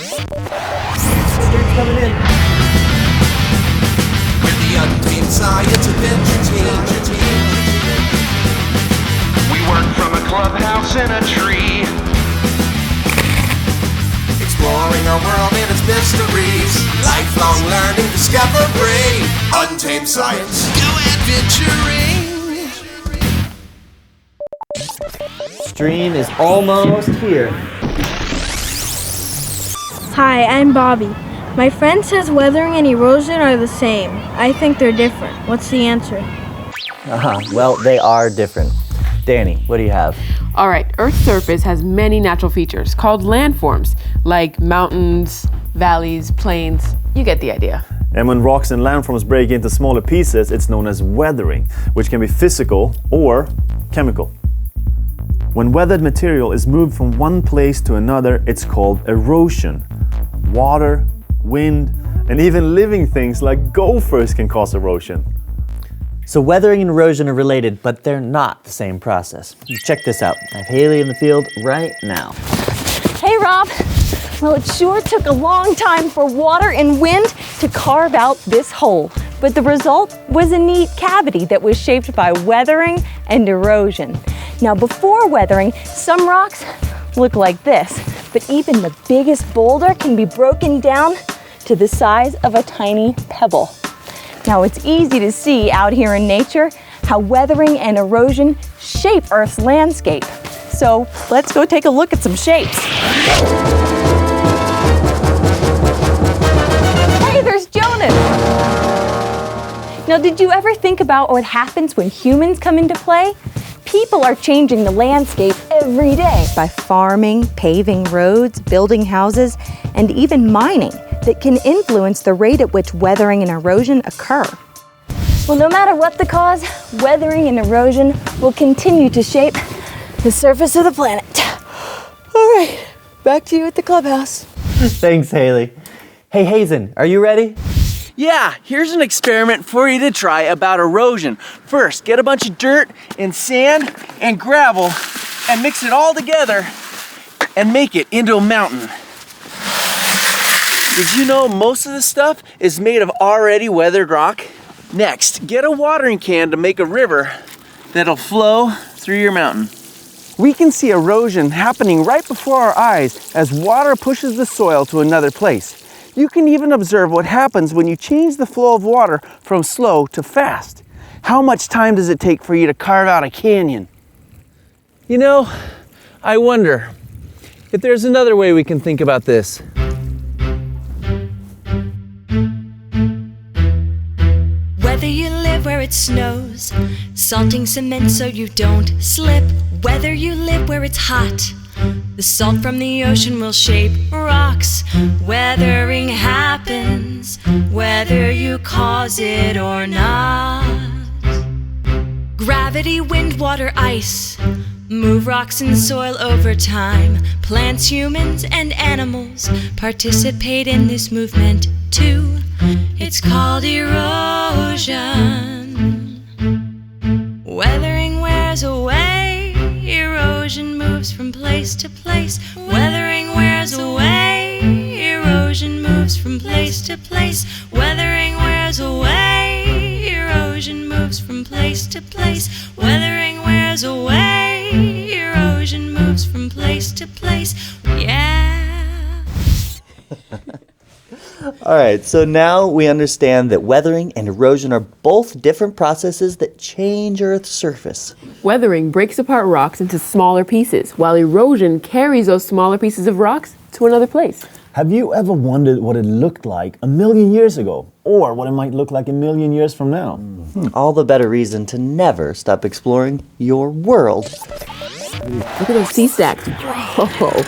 It's coming in. With the Untamed science adventure team. We work from a clubhouse in a tree. Exploring our world and its mysteries. Lifelong learning, discovery. Untamed science. Go adventuring. Stream is almost here. Hi, I'm Bobby. My friend says weathering and erosion are the same. I think they're different. What's the answer? Well, they are different. Danni, what do you have? All right, Earth's surface has many natural features called landforms, like mountains, valleys, plains. You get the idea. And when rocks and landforms break into smaller pieces, it's known as weathering, which can be physical or chemical. When weathered material is moved from one place to another, it's called erosion. Water, wind, and even living things like gophers can cause erosion. So weathering and erosion are related, but they're not the same process. Check this out. I have Haley in the field right now. Hey, Rob. Well, it sure took a long time for water and wind to carve out this hole. But the result was a neat cavity that was shaped by weathering and erosion. Now, before weathering, some rocks look like this, but even the biggest boulder can be broken down to the size of a tiny pebble. Now, it's easy to see out here in nature how weathering and erosion shape Earth's landscape. So let's go take a look at some shapes. Hey, there's Jonas. Now, did you ever think about what happens when humans come into play? People are changing the landscape every day by farming, paving roads, building houses, and even mining that can influence the rate at which weathering and erosion occur. Well, no matter what the cause, weathering and erosion will continue to shape the surface of the planet. All right, back to you at the clubhouse. Thanks, Haley. Hey, Hazen, are you ready? Yeah, here's an experiment for you to try about erosion. First, get a bunch of dirt and sand and gravel and mix it all together and make it into a mountain. Did you know most of this stuff is made of already weathered rock? Next, get a watering can to make a river that'll flow through your mountain. We can see erosion happening right before our eyes as water pushes the soil to another place. You can even observe what happens when you change the flow of water from slow to fast. How much time does it take for you to carve out a canyon? You know, I wonder if there's another way we can think about this. Whether you live where it snows, salting cement so you don't slip. Whether you live where it's hot, the salt from the ocean will shape rocks. Weathering happens, whether you cause it or not. Gravity, wind, water, ice move rocks and soil over time. Plants, humans, and animals participate in this movement too. It's called erosion. Weathering wears away, erosion moves from place to place. Weathering wears away, erosion moves from place to place. Weathering wears away, erosion moves from place to place. Weathering wears away, erosion moves from place to place. Yeah. All right, so now we understand that weathering and erosion are both different processes that change Earth's surface. Weathering breaks apart rocks into smaller pieces, while erosion carries those smaller pieces of rocks to another place. Have you ever wondered what it looked like a million years ago? Or what it might look like a million years from now? All the better reason to never stop exploring your world. Look at those sea stacks. Whoa.